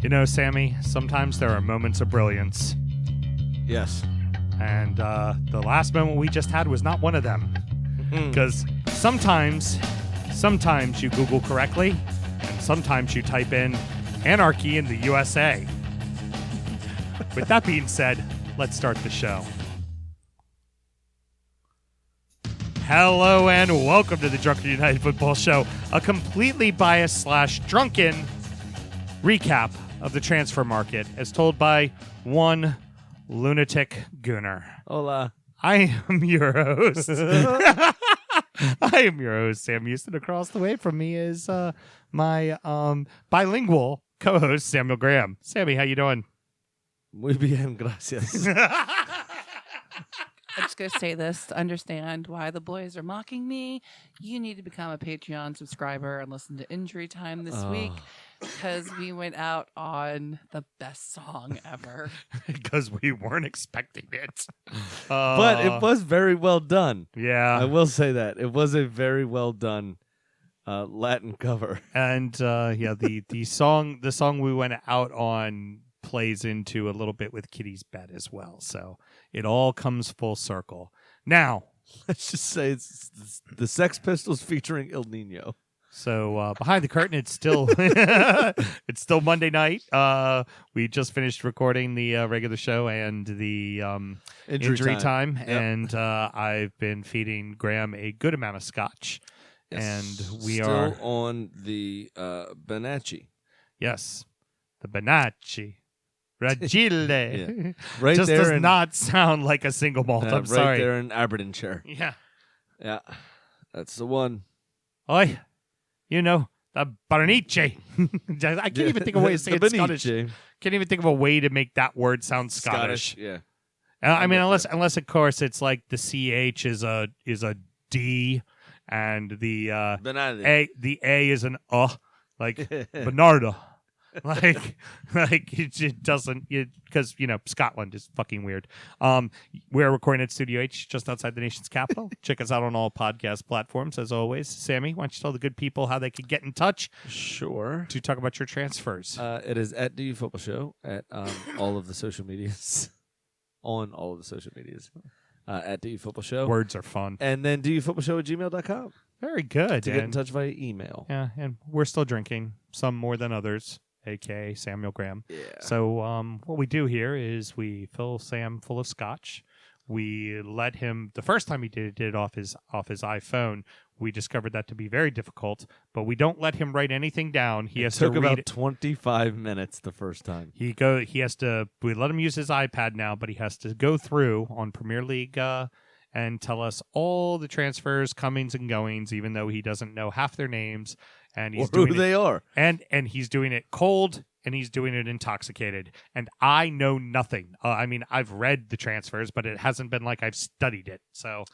You know, Sammy, sometimes there are moments of brilliance. Yes. And the last moment we just had was not one of them. Because sometimes you Google correctly, and sometimes you type in anarchy in the USA. With that being said, let's start the show. Hello and welcome to the Drunken United Football Show, a completely biased / drunken recap of the transfer market as told by one lunatic gooner. Hola. I am your host. I am your host, Sam Houston. Across the way from me is my bilingual co-host, Samuel Graham. Sammy, how you doing? Muy bien, gracias. I'm just going to say this to understand why the boys are mocking me. You need to become a Patreon subscriber and listen to Injury Time this week because we went out on the best song ever. Because we weren't expecting it. But it was very well done. Yeah. I will say that. It was a very well done Latin cover. And the song we went out on plays into a little bit with Kitty's Bet as well. So it all comes full circle. Now, let's just say it's the Sex Pistols featuring El Nino. So behind the curtain, it's still it's still Monday night. We just finished recording the regular show and the injury time. Yep. And I've been feeding Graham a good amount of scotch. Yes. And we still are on the Benacci. Yes, the Benacci. Ragile. Yeah. Right just there does not sound like a single malt. I'm right sorry. Right there in Aberdeenshire. Yeah. Yeah. That's the one. Oi, you know, the Bernice. I can't even think of a way to say it Scottish. Can't even think of a way to make that word sound Scottish. Yeah. I mean, unless of course it's like the CH is a D and the A is an like Bernardo. like it doesn't, because Scotland is fucking weird. We're recording at Studio H just outside the nation's capital. Check us out on all podcast platforms as always. Sammy, why don't you tell the good people how they can get in touch? Sure. To talk about your transfers. It is at DUfootballshow at all of the social medias. On all of the social medias. At DUfootballshow. Words are fun. And then DUfootballshow@gmail.com. Very good. To get in touch via email. Yeah, and we're still drinking, some more than others, a.k.a. Samuel Graham. Yeah. So what we do here is we fill Sam full of scotch. We let him, the first time he did it off his iPhone, we discovered that to be very difficult, but we don't let him write anything down. He has to read. It took about 25 minutes the first time. We let him use his iPad now, but he has to go through on Premier League and tell us all the transfers, comings and goings, even though he doesn't know half their names. And he's or who they are. And he's doing it cold, and he's doing it intoxicated. And I know nothing. I mean, I've read the transfers, but it hasn't been like I've studied it. So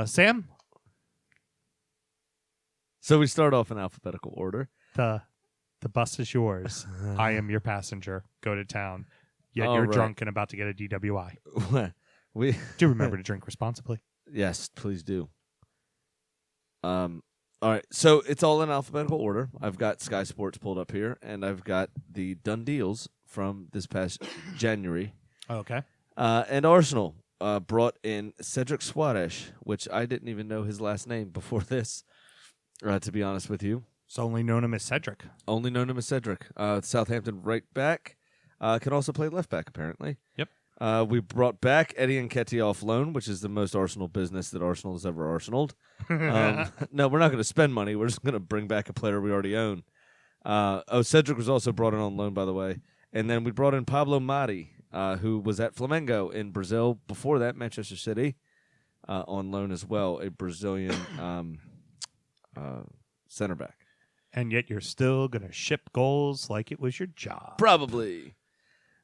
Sam? So we start off in alphabetical order. The bus is yours. I am your passenger. Go to town. Yet you're drunk and about to get a DWI. Do remember to drink responsibly. Yes, please do. All right, so it's all in alphabetical order. I've got Sky Sports pulled up here, and I've got the done deals from this past January. Okay. And Arsenal brought in Cedric Suarez, which I didn't even know his last name before this, to be honest with you. So only known him as Cedric. Only known him as Cedric. Southampton right back. Can also play left back, apparently. Yep. We brought back Eddie Nketiah off loan, which is the most Arsenal business that Arsenal has ever Arsenaled. No, we're not going to spend money. We're just going to bring back a player we already own. Cedric was also brought in on loan, by the way. And then we brought in Pablo Mari, who was at Flamengo in Brazil. Before that, Manchester City, on loan as well, a Brazilian center back. And yet you're still going to ship goals like it was your job. Probably.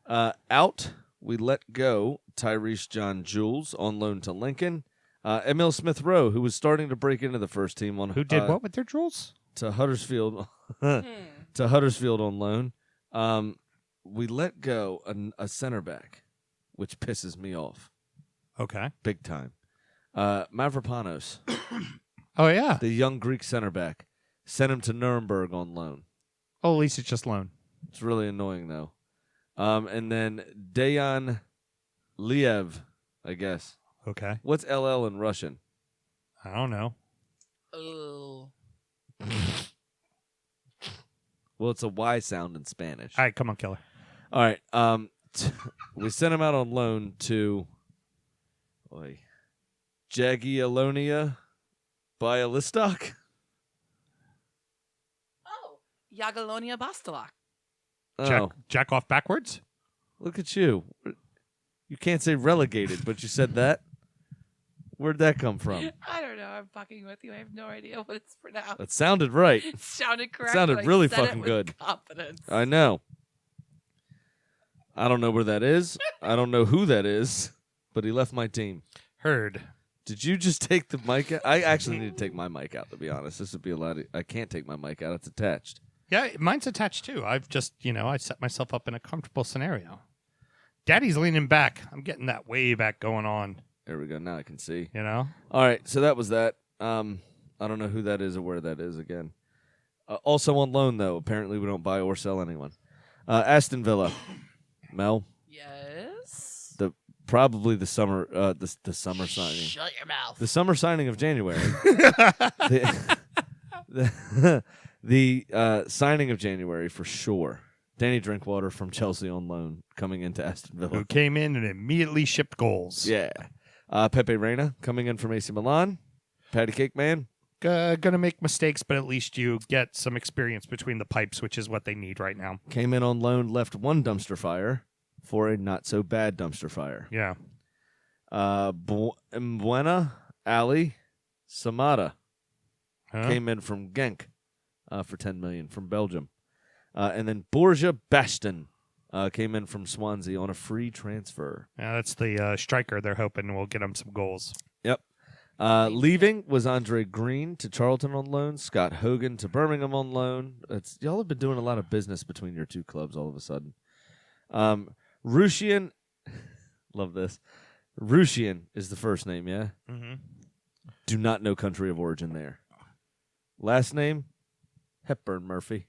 Out, we let go Tyrese John Jules on loan to Lincoln. Emil Smith-Rowe, who was starting to break into the first team on who did what with their Jules? To Huddersfield to Huddersfield on loan. We let go a center back, which pisses me off. Okay. Big time. Mavropanos. Oh, yeah. The young Greek center back. Sent him to Nuremberg on loan. Oh, at least it's just loan. It's really annoying, though. And then Dayan Liev, I guess. Okay. What's LL in Russian? I don't know. Oh. Well, it's a Y sound in Spanish. All right, come on, Killer. All right. We sent him out on loan to Jagiellonia Bialystok. Oh, Jagiellonia Bastelak. Oh, Jack off backwards? look at you. You can't say relegated, but you said that. Where'd that come from? I don't know. I'm fucking with you. I have no idea what it's pronounced. That sounded right. It sounded correct. Sounded but I really said it fucking with good. Confidence. I know. I don't know where that is. I don't know who that is, but he left my team. Heard. Did you just take the mic out? I actually need to take my mic out, to be honest. This would be a lot. I can't take my mic out. It's attached. Yeah, mine's attached too. I've just, I set myself up in a comfortable scenario. Daddy's leaning back. I'm getting that way back going on. There we go. Now I can see. All right, so that was that. I don't know who that is or where that is again. Also on loan, though. Apparently we don't buy or sell anyone. Aston Villa. Mel? Yes? Probably the summer the summer signing. Shut your mouth. The summer signing of January. The signing of January for sure. Danny Drinkwater from Chelsea on loan coming into Aston Villa. Who came in and immediately shipped goals. Yeah. Pepe Reina coming in from AC Milan. Patty Cake Man. Gonna make mistakes, but at least you get some experience between the pipes, which is what they need right now. Came in on loan, left one dumpster fire for a not-so-bad dumpster fire. Yeah. Mbuena Ali Samata Huh? came in from Genk for $10 million from Belgium. And then Borja Baston came in from Swansea on a free transfer. Yeah, that's the striker they're hoping will get them some goals. Yep. Leaving was Andre Green to Charlton on loan, Scott Hogan to Birmingham on loan. Y'all have been doing a lot of business between your two clubs all of a sudden. Rushian, love this. Rushian is the first name, yeah? Mm-hmm. Do not know country of origin there. Last name, Hepburn Murphy.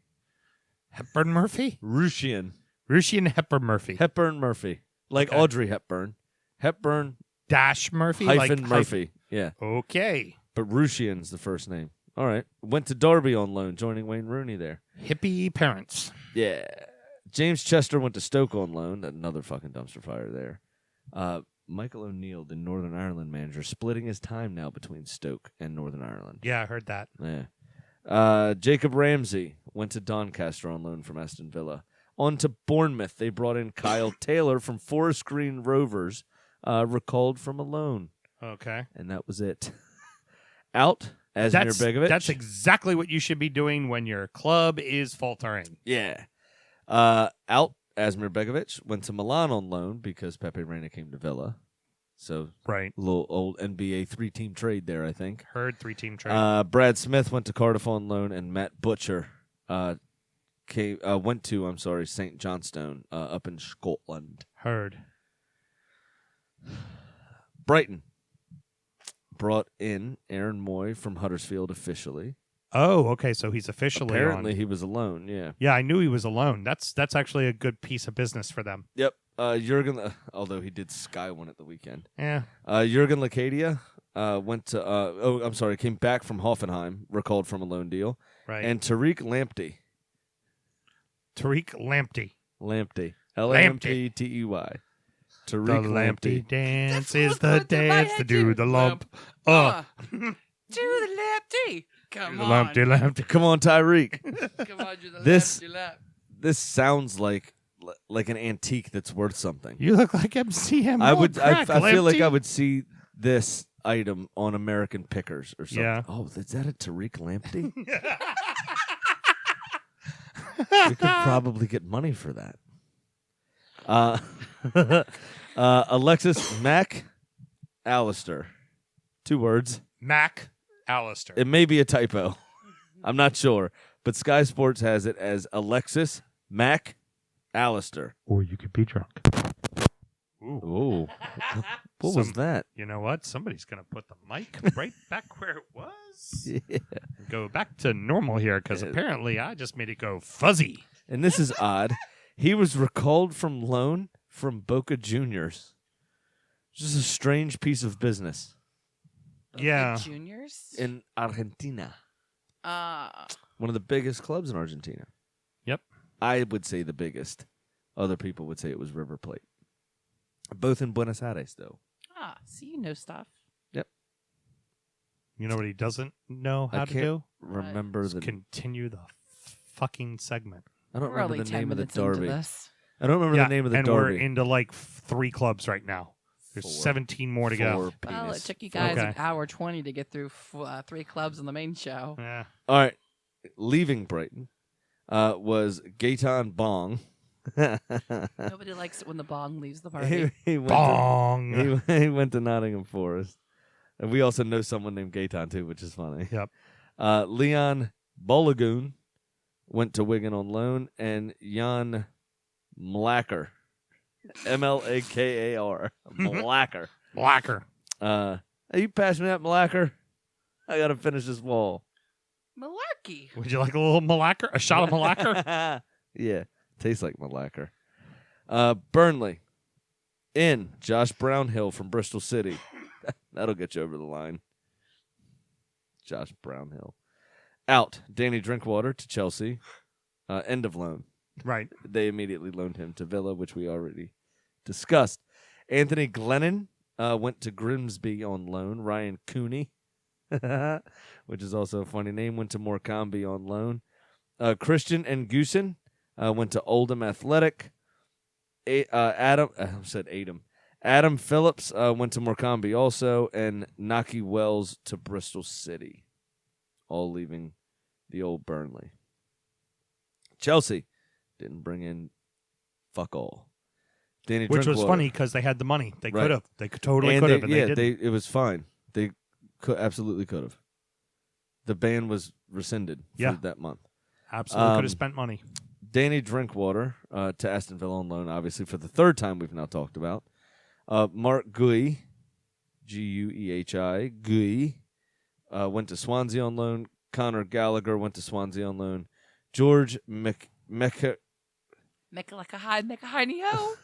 Hepburn Murphy? Rushian. Rushian Hepburn Murphy. Hepburn Murphy. Like Okay. Audrey Hepburn. Hepburn Dash Murphy? hyphen Murphy. Yeah. Okay. But Rushian's the first name. All right. Went to Derby on loan, joining Wayne Rooney there. Hippie parents. Yeah. James Chester went to Stoke on loan. Another fucking dumpster fire there. Michael O'Neill, the Northern Ireland manager, splitting his time now between Stoke and Northern Ireland. Yeah, I heard that. Yeah. Jacob Ramsey went to Doncaster on loan from Aston Villa. On to Bournemouth. They brought in Kyle Taylor from Forest Green Rovers, recalled from a loan. Okay. And that was it. Out, Asmir Begovic. That's exactly what you should be doing when your club is faltering. Yeah. Out, Asmir Begovic went to Milan on loan because Pepe Reina came to Villa. So, Right. a little old NBA three-team trade there, I think. Heard 3-team trade. Brad Smith went to Cardiff on loan, and Matt Butcher went to St. Johnstone up in Scotland. Heard. Brighton brought in Aaron Moy from Huddersfield officially. Oh, okay. So he's officially Apparently on. he was alone, yeah. Yeah, I knew he was alone. That's actually a good piece of business for them. Yep. Jurgen, although he did Sky one at the weekend. Yeah. Jurgen Lacadia went to, came back from Hoffenheim, recalled from a loan deal. Right. And Tariq Lamptey. Tariq Lamptey. Lamptey. Lamptey. The Tariq Lamptey dance That's is what's the going through my dance to head, do too. the lump. To the lefty. Come The on. Lamptey. Come on, Tyreek. Come on, do the This- lefty lap. This sounds like an antique that's worth something. You look like MCM. I feel like I would see this item on American Pickers or something. Yeah. Oh, is that a Tariq Lamptey? We could probably get money for that. Alexis Mac Allister. 2 words. Mac Allister. It may be a typo. I'm not sure. But Sky Sports has it as Alexis Mac Allister. Or you could be drunk. Ooh. What was that? You know what? Somebody's going to put the mic right back where it was. Yeah. Go back to normal here because apparently I just made it go fuzzy. and this is odd. He was recalled from loan from Boca Juniors. Just a strange piece of business. Yeah. Juniors? In Argentina. One of the biggest clubs in Argentina. Yep. I would say the biggest. Other people would say it was River Plate. Both in Buenos Aires, though. So you know stuff. Yep. You know what he doesn't know how to do? Remember the continue the fucking segment. I don't remember the name of the into derby. this. I don't remember the name of the derby. And we're into like 3 clubs right now. There's 17 more to go. Well, it took you guys an hour 20 to get through 3 clubs on the main show. Yeah. All right. Leaving Brighton was Gaetan Bong. Nobody likes it when the bong leaves the party. he went to Nottingham Forest. And we also know someone named Gaetan, too, which is funny. Yep. Leon Bolagoon went to Wigan on loan. And Jan Mlaker. Mlakar. Mlaker. Blacker. Hey, you pass me that Mlaker? I got to finish this wall. Malarkey. Would you like a little malacker? A shot of malacker? Yeah. Tastes like Mlaker. Burnley. In Josh Brownhill from Bristol City. That'll get you over the line. Josh Brownhill. Out. Danny Drinkwater to Chelsea. End of loan. Right. They immediately loaned him to Villa, which we already discussed. Anthony Glennon went to Grimsby on loan. Ryan Cooney, which is also a funny name, went to Morecambe on loan. Christian Nguyen went to Oldham Athletic. Adam Phillips went to Morecambe also, and Naki Wells to Bristol City, all leaving the old Burnley. Chelsea didn't bring in fuck all. Danny Which Drinkwater, was funny because they had the money. They Right. could have. They totally could have. And yeah, they didn't. it was fine. They absolutely could have. The ban was rescinded for that month. Absolutely could have spent money. Danny Drinkwater to Aston Villa on loan, obviously, for the 3rd time we've now talked about. Mark Guehi, Guehi, Guehi, went to Swansea on loan. Conor Gallagher went to Swansea on loan. George Make like a hide, ho.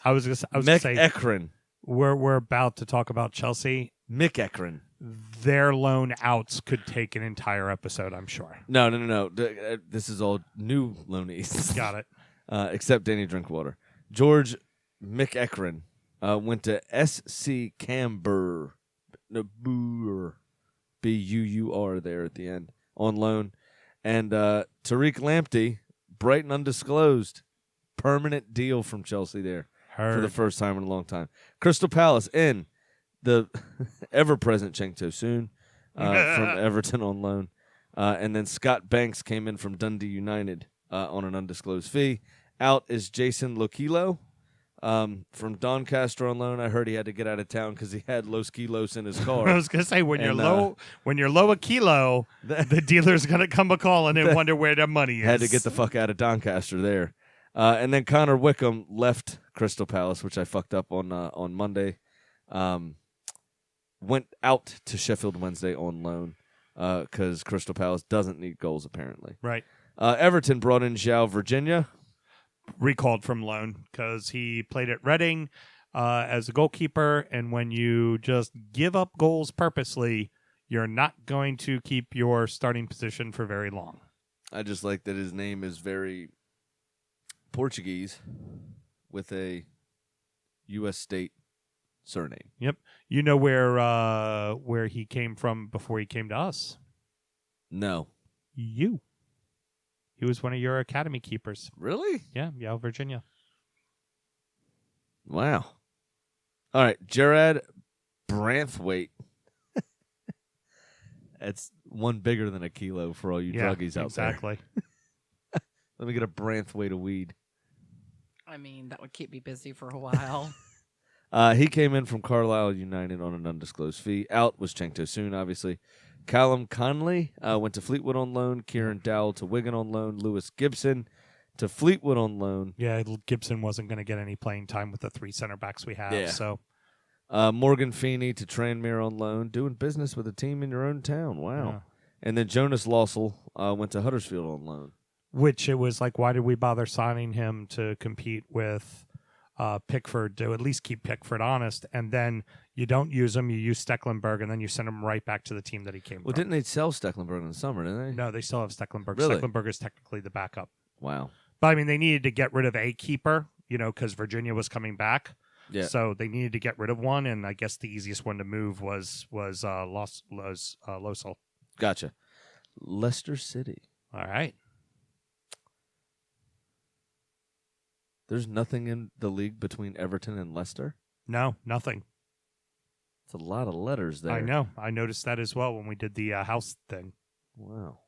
I was gonna say Ekren. we're about to talk about Chelsea. Mick Ekren. Their loan outs could take an entire episode, I'm sure. No. This is all new loanees. Got it. Except Danny Drinkwater. George Mick Ekren went to SC Camber. Buur. Buur there at the end. On loan. And Tariq Lamptey, Brighton undisclosed. Permanent deal from Chelsea there for the first time in a long time. Crystal Palace in the ever-present Cheng Tosun from Everton on loan. And then Scott Banks came in from Dundee United on an undisclosed fee. Out is Jason Lokilo from Doncaster on loan. I heard he had to get out of town because he had Los Kilos in his car. I was gonna say when you're low a kilo, the dealer's gonna come a calling and wonder where their money is. Had to get the fuck out of Doncaster there. And then Connor Wickham left Crystal Palace, which I fucked up on Monday. Went out to Sheffield Wednesday on loan because Crystal Palace doesn't need goals apparently. Right. Everton brought in João Virginia. Recalled from loan because he played at Reading as a goalkeeper, and when you just give up goals purposely, you're not going to keep your starting position for very long. I just like that his name is very Portuguese with a U.S. state surname. Yep. You know where he came from before he came to us? No. You. He was one of your academy keepers. Really? Yeah, Virginia. Wow. All right, Gerard Branthwaite. That's one bigger than a kilo for all you druggies out there. Exactly. Let me get a Branthwaite of weed. I mean, that would keep me busy for a while. He came in from Carlisle United on an undisclosed fee. Out was Cheng Tosun, obviously. Callum Conley went to Fleetwood on loan. Kieran Dowell to Wigan on loan. Lewis Gibson to Fleetwood on loan. Yeah, Gibson wasn't going to get any playing time with the 3 center backs we have. Yeah. So Morgan Feeney to Tranmere on loan. Doing business with a team in your own town. Wow. Yeah. And then Jonas Lossell went to Huddersfield on loan. Which it was like, why did we bother signing him to compete with Pickford, to at least keep Pickford honest? And then you don't use him, you use Stecklenburg, and then you send him right back to the team that he came from. Didn't they sell Stecklenburg in the summer, didn't they? No, they still have Stecklenburg. Really? Stecklenburg is technically the backup. Wow. But, I mean, they needed to get rid of a keeper, because Virginia was coming back. Yeah. So they needed to get rid of one, and I guess the easiest one to move was Losel. Gotcha. Leicester City. All right. There's nothing in the league between Everton and Leicester? No, nothing. It's a lot of letters there. I know. I noticed that as well when we did the house thing. Wow.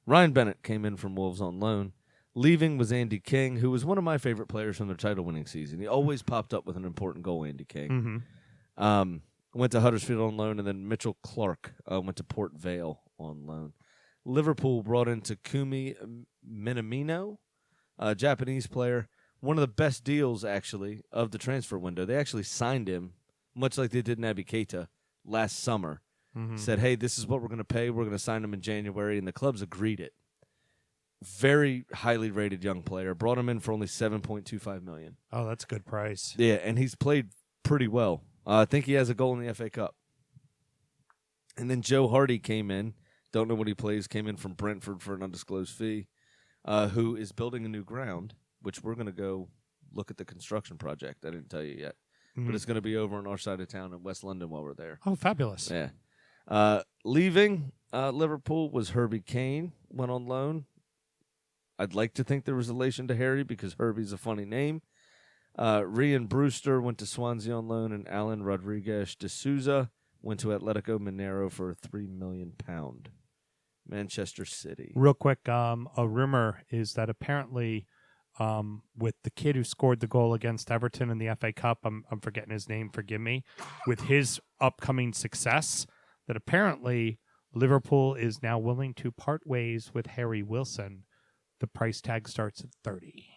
Ryan Bennett came in from Wolves on loan. Leaving was Andy King, who was one of my favorite players from their title-winning season. He always popped up with an important goal, Andy King. Mm-hmm. Went to Huddersfield on loan, and then Mitchell Clark went to Port Vale on loan. Liverpool brought in Takumi Minamino, a Japanese player. One of the best deals, actually, of the transfer window. They actually signed him, much like they did Naby Keita last summer. Mm-hmm. Said, hey, this is what we're going to pay. We're going to sign him in January, and the clubs agreed it. Very highly rated young player. Brought him in for only $7.25 million. Oh, that's a good price. Yeah, and he's played pretty well. I think he has a goal in the FA Cup. And then Joe Hardy came in. Don't know what he plays. Came in from Brentford for an undisclosed fee. Who is building a new ground, which we're going to go look at the construction project. I didn't tell you yet. Mm-hmm. But it's going to be over on our side of town in West London while we're there. Oh, fabulous. Yeah. Leaving Liverpool was Herbie Kane. Went on loan. I'd like to think there was a relation to Harry because Herbie's a funny name. Rian Brewster went to Swansea on loan, and Alan Rodriguez de Souza went to Atletico Mineiro for £3 million. Manchester City. Real quick, a rumor is that apparently with the kid who scored the goal against Everton in the FA Cup, I'm forgetting his name, forgive me, with his upcoming success, that apparently Liverpool is now willing to part ways with Harry Wilson. The price tag starts at 30.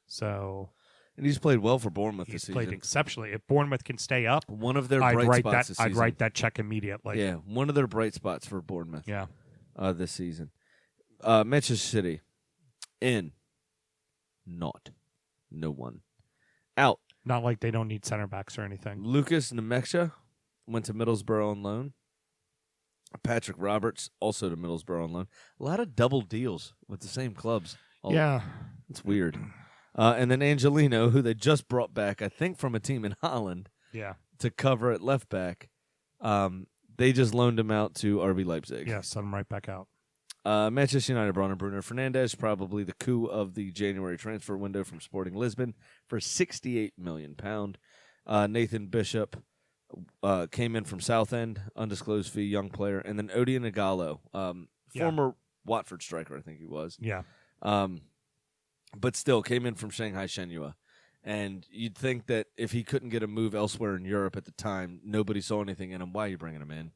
So, and he's played well for Bournemouth this season. He's played exceptionally. exceptionally. If Bournemouth can stay up, one of their bright spots this season. I'd write that check immediately. Yeah, one of their bright spots for Bournemouth. Yeah, this season. Manchester City in, not, no one, out. Not like they don't need center backs or anything. Lucas Nemesha went to Middlesbrough on loan. Patrick Roberts also to Middlesbrough on loan. A lot of double deals with the same clubs. Yeah, it's weird. And then Angelino, who they just brought back, I think from a team in Holland, to cover at left back. They just loaned him out to RB Leipzig. Yeah, send him right back out. Manchester United brought in Bruno Fernandes, probably the coup of the January transfer window from Sporting Lisbon, for £68 million. Nathan Bishop came in from Southend, undisclosed fee, young player. And then Odion Igalo, former Watford striker, I think he was. Yeah. But still came in from Shanghai Shenhua. And you'd think that if he couldn't get a move elsewhere in Europe at the time, nobody saw anything in him. Why are you bringing him in?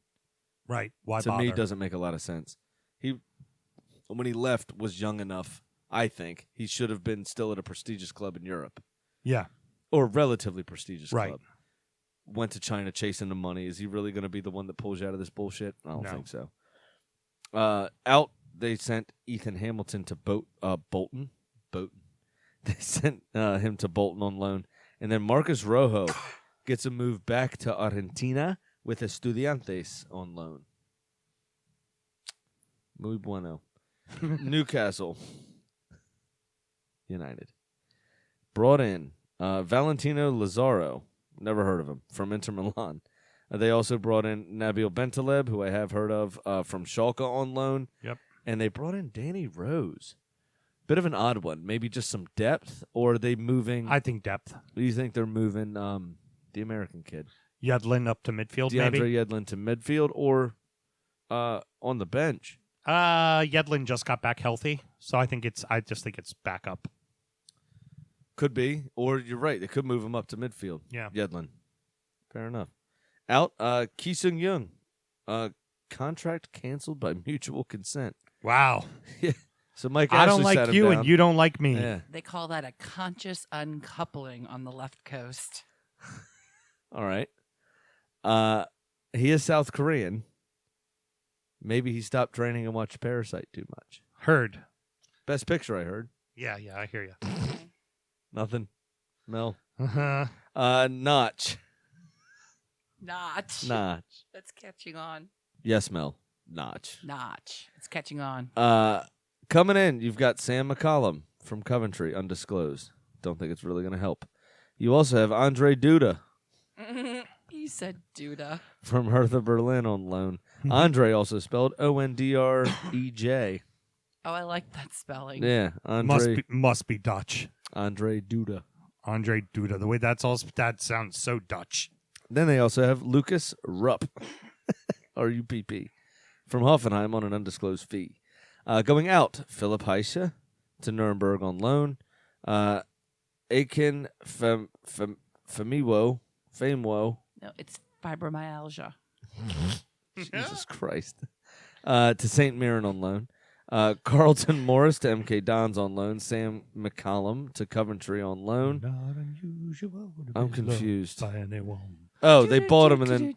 Right. Why to bother? me, it doesn't make a lot of sense. When he left, was young enough, I think. He should have been still at a prestigious club in Europe. Yeah. Or a relatively prestigious right. club. Went to China chasing the money. Is he really going to be the one that pulls you out of this bullshit? I don't think so. Out, they sent Ethan Hamilton to Bolton. They sent him to Bolton on loan. And then Marcus Rojo gets a move back to Argentina with Estudiantes on loan. Muy bueno. Newcastle United brought in Valentino Lazaro. Never heard of him, from Inter Milan. They also brought in Nabil Bentaleb, who I have heard of, from Schalke on loan. Yep. And they brought in Danny Rose. Bit of an odd one. Maybe just some depth, or are they moving? I think depth. Do you think they're moving the American kid? Yedlin up to midfield, DeAndre maybe? Yedlin to midfield, or on the bench? Yedlin just got back healthy, so I just think it's back up. Could be, or you're right. They could move him up to midfield. Yeah. Yedlin. Fair enough. Out, Ki Sung Young. Contract canceled by mutual consent. Wow. Yeah. So Mike I Ashley don't like sat him you down. and you don't like me. Yeah. They call that a conscious uncoupling on the left coast. All right. He is South Korean. Maybe he stopped training and watched Parasite too much. Heard. Best picture I heard. Yeah, I hear you. Nothing. Mel. Uh-huh. Notch. Notch. That's catching on. Yes, Mel. Notch. It's catching on. Coming in, you've got Sam McCollum from Coventry, undisclosed. Don't think it's really going to help. You also have Andre Duda. You said Duda. From Hertha Berlin on loan. Andre also spelled Ondrej. Oh, I like that spelling. Yeah, Andre. Must be Dutch. Andre Duda. Andre Duda. The way that sounds so Dutch. Then they also have Lucas Rupp, R-U-P-P, from Hoffenheim on an undisclosed fee. Going out, Philip Heise to Nuremberg on loan. Akin Famewoo. No, it's fibromyalgia. Jesus Christ. To St. Mirren on loan. Carlton Morris to MK Dons on loan. Sam McCollum to Coventry on loan. Not unusual to I'm be confused. loved by anyone. Oh, they bought him and then...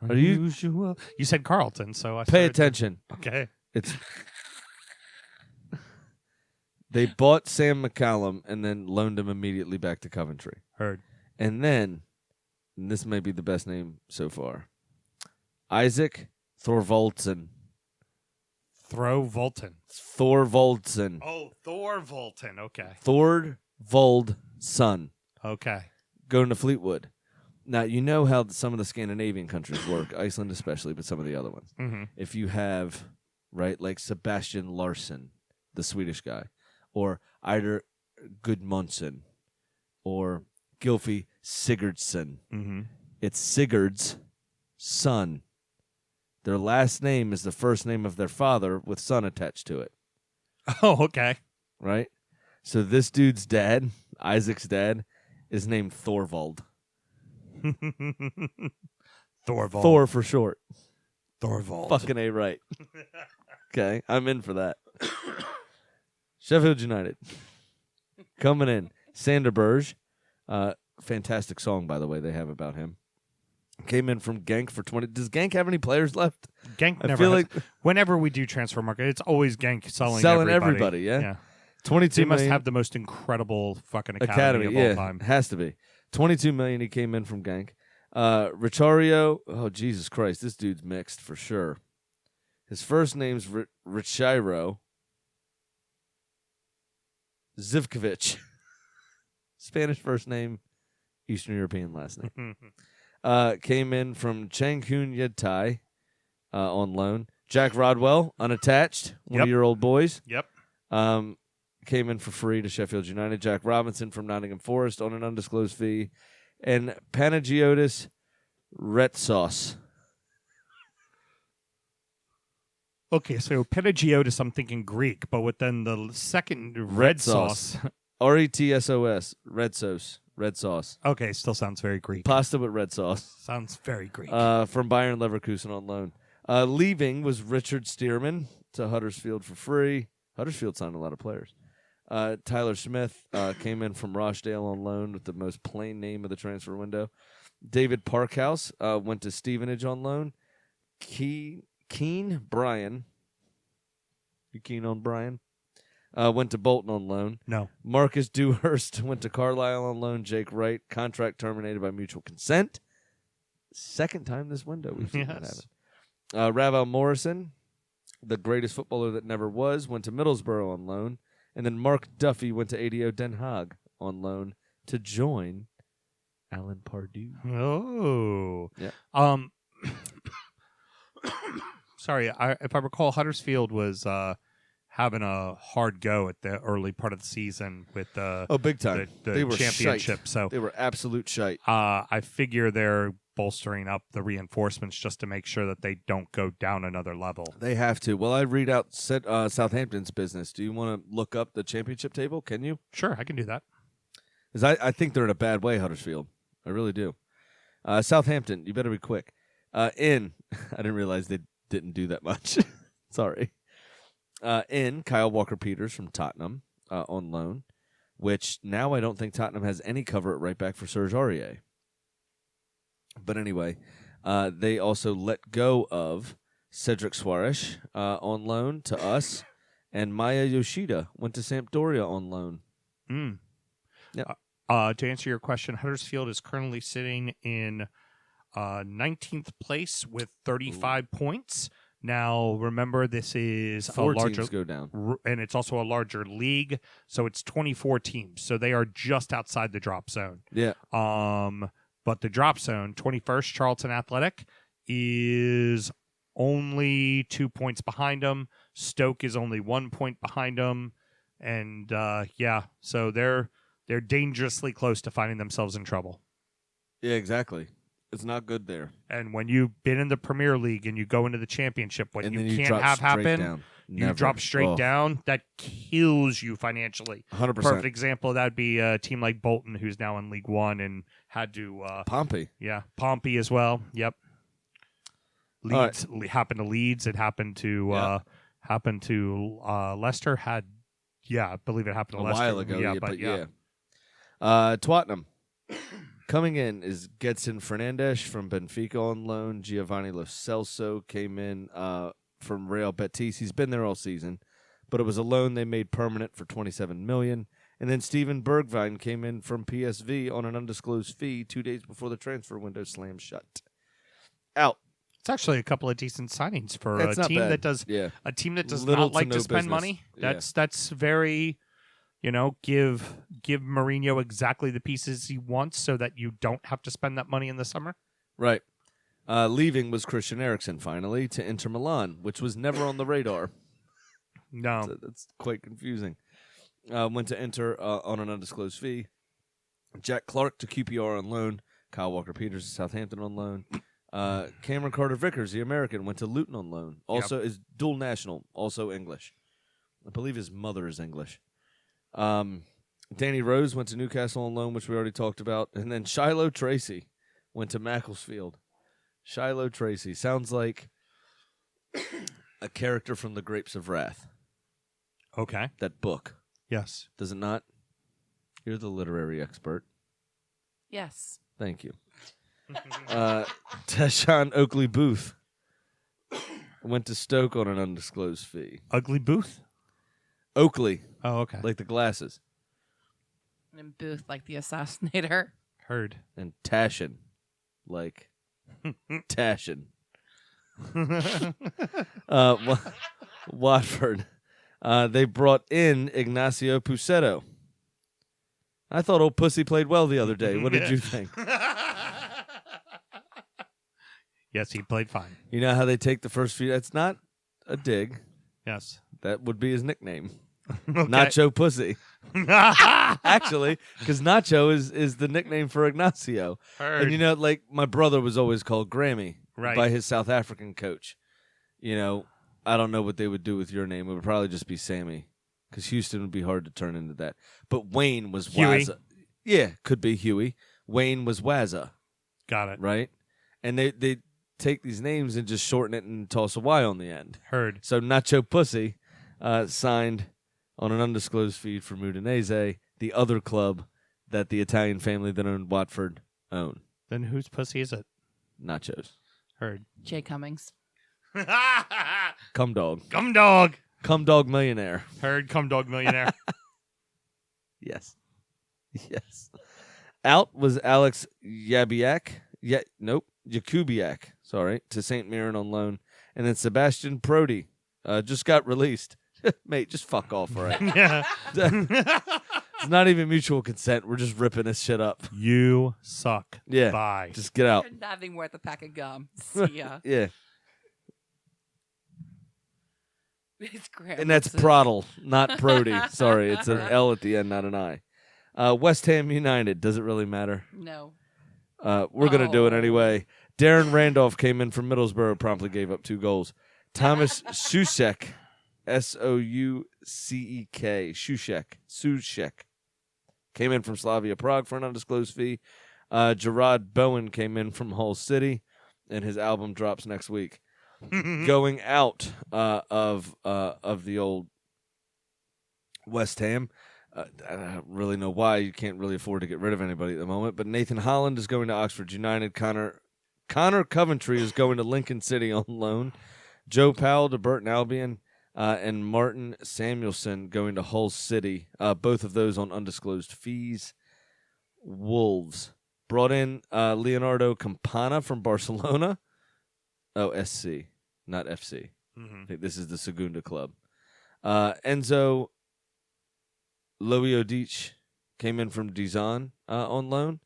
Are you- Unusual. You said Carlton, so I Pay started attention. Okay. It's... They bought Sam McCallum and then loaned him immediately back to Coventry. Heard. And then, and this may be the best name so far, Isaac Thorvaldsen. Thorvaldsen. Oh, Thorvaldsen. Okay. Thorvaldsen. Okay. Going to Fleetwood. Now, you know how some of the Scandinavian countries work, Iceland especially, but some of the other ones. Mm-hmm. If you have, right, like Sebastian Larsson, the Swedish guy, or Eider Gudmundsson, or Gylfi Sigurdsson. Mm-hmm. It's Sigurd's son. Their last name is the first name of their father with son attached to it. Oh, okay. Right? So this dude's dad, Isaac's dad, is named Thorvald. Thorvald. Thor for short. Thorvald. Fucking A right. Okay, I'm in for that. Sheffield United. Coming in. Sander Berge. Fantastic song, by the way, they have about him. Came in from Genk for 20. Does Genk have any players left? Genk I never feel has. like Whenever we do transfer market, it's always Genk selling everybody, yeah? Yeah. 22 They must million. have the most incredible fucking academy of yeah, all time. Has to be. 22 million he came in from Genk. Richario, oh Jesus Christ, this dude's mixed for sure. His first name's Richairo Zivkovic. Spanish first name, Eastern European last name. Came in from Changhoon Yedtai on loan. Jack Rodwell, unattached, one of your old boys. Yep. Came in for free to Sheffield United. Jack Robinson from Nottingham Forest on an undisclosed fee. And Panagiotis Retsos. Okay, so Panagiotis, I'm thinking Greek, but with then the second red sauce. Retsos. Red sauce. Red sauce. Okay, still sounds very Greek. Pasta with red sauce. Sounds very Greek. From Bayern Leverkusen on loan. Leaving was Richard Stearman to Huddersfield for free. Huddersfield signed a lot of players. Tyler Smith came in from Rochdale on loan with the most plain name of the transfer window. David Parkhouse went to Stevenage on loan. Keane Bryan. You keen on Bryan? Went to Bolton on loan. No. Marcus Dewhurst went to Carlisle on loan. Jake Wright, contract terminated by mutual consent. Second time this window we've seen that happen. Ravel Morrison, the greatest footballer that never was, went to Middlesbrough on loan. And then Mark Duffy went to ADO Den Haag on loan to join Alan Pardue. Oh. Yeah. Sorry, if I recall, Huddersfield was having a hard go at the early part of the season with big time. the they were championship. Shite. So they were absolute shite. I figure they're bolstering up the reinforcements just to make sure that they don't go down another level. They have to. Well, I read out Southampton's business. Do you want to look up the championship table? Can you? Sure, I can do that. Because I think they're in a bad way, Huddersfield. I really do. Southampton, you better be quick. I didn't realize they didn't do that much. Sorry. Kyle Walker-Peters from Tottenham on loan, which now I don't think Tottenham has any cover at right back for Serge Aurier. But anyway, they also let go of Cedric Suarez on loan to us, and Maya Yoshida went to Sampdoria on loan. Yep. To answer your question, Huddersfield is currently sitting in 19th place with 35 points. Now, remember, this is Four a larger teams go down, and it's also a larger league, so it's 24 teams. So they are just outside the drop zone. Yeah. But the drop zone, 21st Charlton Athletic, is only 2 points behind them. Stoke is only 1 point behind them, and so they're dangerously close to finding themselves in trouble. Yeah, exactly. It's not good there. And when you've been in the Premier League and you go into the Championship, what and you can't have happen, you drop straight down. That kills you financially. 100%. Perfect example of that would be a team like Bolton, who's now in League One and had to Pompey. Yeah, Pompey as well. Yep. Leeds happened to Leeds. It happened to Leicester. I believe it happened to Leicester a while ago. Yeah, Tottenham. Coming in is Gedson Fernandes from Benfica on loan. Giovanni Lo Celso came in from Real Betis. He's been there all season, but it was a loan they made permanent for $27 million. And then Steven Bergwijn came in from PSV on an undisclosed fee 2 days before the transfer window slammed shut. Out. It's actually a couple of decent signings for a team that does Little not like to spend business. money. That's very. Give Mourinho exactly the pieces he wants so that you don't have to spend that money in the summer. Right. Leaving was Christian Eriksen finally to Inter Milan, which was never on the radar. No. So that's quite confusing. Went to Inter on an undisclosed fee. Jack Clark to QPR on loan. Kyle Walker-Peters to Southampton on loan. Cameron Carter-Vickers, the American, went to Luton on loan. Also is dual national, also English. I believe his mother is English. Danny Rose went to Newcastle on loan, which we already talked about. And then Shiloh Tracy went to Macclesfield. Shiloh Tracy sounds like a character from The Grapes of Wrath. Okay. That book. Yes. Does it not? You're the literary expert. Yes. Thank you. Tashawn Oakley Booth went to Stoke on an undisclosed fee. Ugly Booth? Oakley. Oh, okay. Like the glasses. And Booth, like the assassinator. Heard. And Tashin. Like Tashin. Watford. They brought in Ignacio Pusetto. I thought old Pussy played well the other day. What did you think? Yes, he played fine. You know how they take the first few? That's not a dig. Yes. That would be his nickname. Okay. Nacho Pussy. Actually, because Nacho is the nickname for Ignacio. Heard. And like my brother was always called Grammy by his South African coach. I don't know what they would do with your name. It would probably just be Sammy, because Houston would be hard to turn into that. But Wayne was Huey. Wazza. Yeah, could be Huey. Wayne was Wazza. Got it. Right? And they take these names and just shorten it and toss a Y on the end. Heard. So Nacho Pussy signed on an undisclosed fee for Udinese, the other club that the Italian family that owned Watford own. Then whose pussy is it? Nachos. Heard. Jay Cummings. Cum dog. Cum dog. Cum dog millionaire. Heard. Cum dog millionaire. Yes. Yes. Out was Alex Jakubiak. Jakubiak. Sorry, to St. Mirren on loan. And then Sebastian Prodi just got released. Mate, just fuck off, all right? Yeah. It's not even mutual consent. We're just ripping this shit up. You suck. Yeah. Bye. Just get out. You're nothing worth a pack of gum. See ya. Yeah. It's great. And that's Prodl, not Prodi. Sorry, it's an L at the end, not an I. West Ham United. Does it really matter? No. We're going to do it anyway. Darren Randolph came in from Middlesbrough, promptly gave up 2 goals. Thomas Soucek, Soucek, Soucek, came in from Slavia Prague for an undisclosed fee. Gerard Bowen came in from Hull City, and his album drops next week. Going out of the old West Ham. I don't really know why. You can't really afford to get rid of anybody at the moment. But Nathan Holland is going to Oxford United. Connor Coventry is going to Lincoln City on loan. Joe Powell to Burton Albion, and Martin Samuelson going to Hull City. Both of those on undisclosed fees. Wolves brought in Leonardo Campana from Barcelona. Oh, SC, not FC. Mm-hmm. I think this is the Segunda club. Enzo Loiodic came in from Dizan on loan.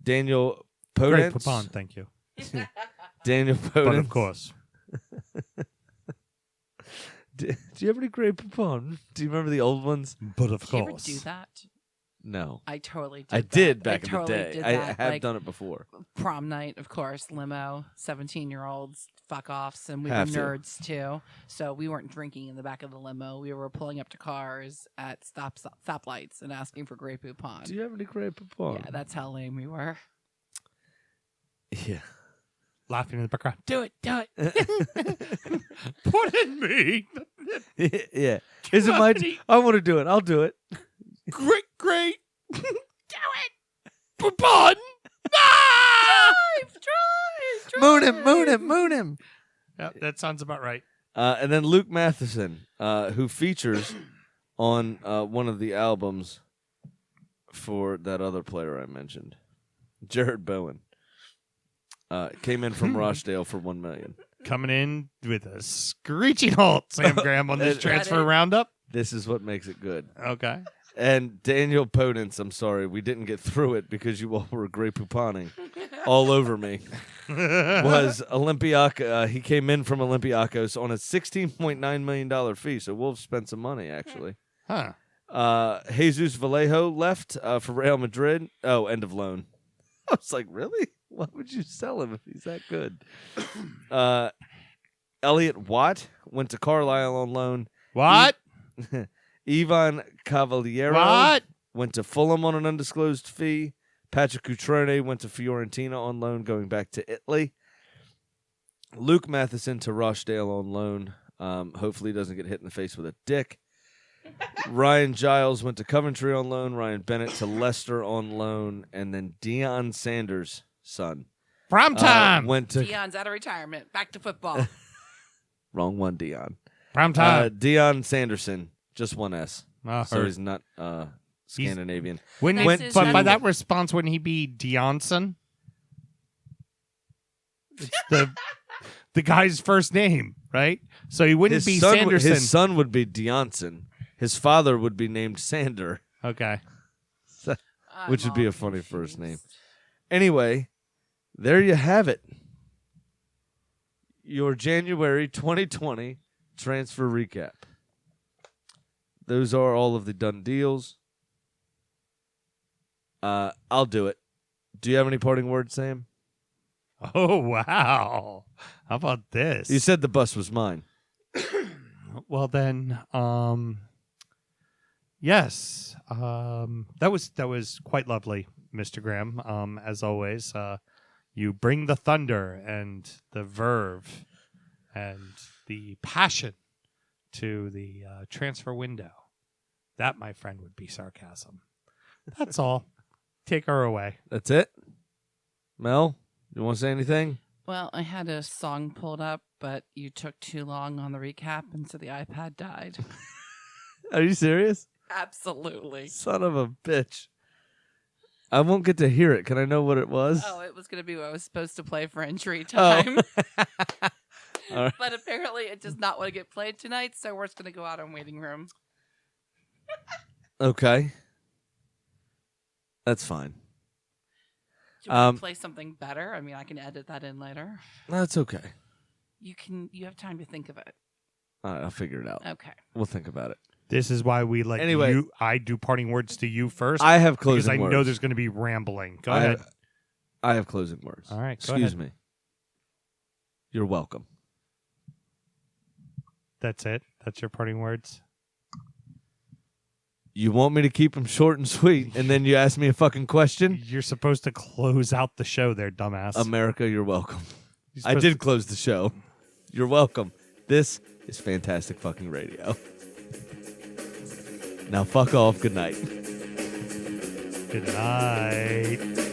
Daniel Podence. Great Papon, thank you. Daniel Podence. But of course. Do you have any Grey Poupon? Do you remember the old ones? But of Did you ever course. do that? No. I totally did. I that. did back I in totally the day. Did I that. have like, done it before. Prom night, of course, limo, 17-year-olds, fuck offs, and we Have were to. nerds too. So we weren't drinking in the back of the limo. We were pulling up to cars at stoplights and asking for Grey Poupon. Do you have any Grey Poupon? Yeah, that's how lame we were. Yeah. Laughing in the background. Do it. Yeah. Put in me. Yeah. Is it my I want to do it. I'll do it. Great. Do it. Papon. Drive. Moon him. Yep, that sounds about right. And then Luke Matheson, who features on one of the albums for that other player I mentioned, Jared Bowen. Came in from Rochdale for $1 million. Coming in with a screeching halt, Sam Graham, on this transfer roundup. This is what makes it good. Okay. And Daniel Podence, I'm sorry, we didn't get through it because you all were Grey Pouponing all over me. Was Olympiacos. He came in from Olympiacos on a $16.9 million fee, so Wolves spent some money, actually. Huh. Jesus Vallejo left for Real Madrid. Oh, end of loan. I was like, really? Why would you sell him if he's that good? Elliot Watt went to Carlisle on loan. What? Ivan Cavaliero went to Fulham on an undisclosed fee. Patrick Cutrone went to Fiorentina on loan, going back to Italy. Luke Matheson to Rochdale on loan. Hopefully he doesn't get hit in the face with a dick. Ryan Giles went to Coventry on loan. Ryan Bennett to Leicester on loan. And then Deion Sanders' son. Prime time. Went to Dion's out of retirement. Back to football. Wrong one, Deion. Prime time. Deion Sanderson. Just one S. So So he's not Scandinavian. That's But his- by that response, wouldn't he be Dionson? It's the guy's first name, right? So he wouldn't be Sanderson. His son would be Dionson. His father would be named Sander, Okay. which would be I'm a funny confused. first name. Anyway, there you have it. Your January 2020 transfer recap. Those are all of the done deals. I'll do it. Do you have any parting words, Sam? Oh, wow. How about this? You said the bus was mine. Well, then, yes. That was quite lovely, Mr. Graham. As always, you bring the thunder and the verve and the passion to the transfer window. That, my friend, would be sarcasm. That's all. Take her away. That's it? Mel, you want to say anything? Well, I had a song pulled up, but you took too long on the recap, and so the iPad died. Are you serious? Absolutely. Son of a bitch. I won't get to hear it. Can I know what it was? Oh, it was going to be what I was supposed to play for entry time. All right. But apparently it does not want to get played tonight, so we're just going to go out on waiting room. Okay. That's fine. Do you want to play something better? I mean, I can edit that in later. That's okay. You have time to think of it. All right, I'll figure it out. Okay. We'll think about it. This is why we let Anyway. you. I do parting words to you first. I have because closing I words. know there's going to be rambling. Go I ahead. I have closing words. All right, go Excuse ahead. me. You're welcome. That's it. That's your parting words. You want me to keep them short and sweet, and then you ask me a fucking question? You're supposed to close out the show there, dumbass. America, you're welcome. You're I supposed did close the show. You're welcome. This is fantastic fucking radio. Now fuck off. Good night. Good night.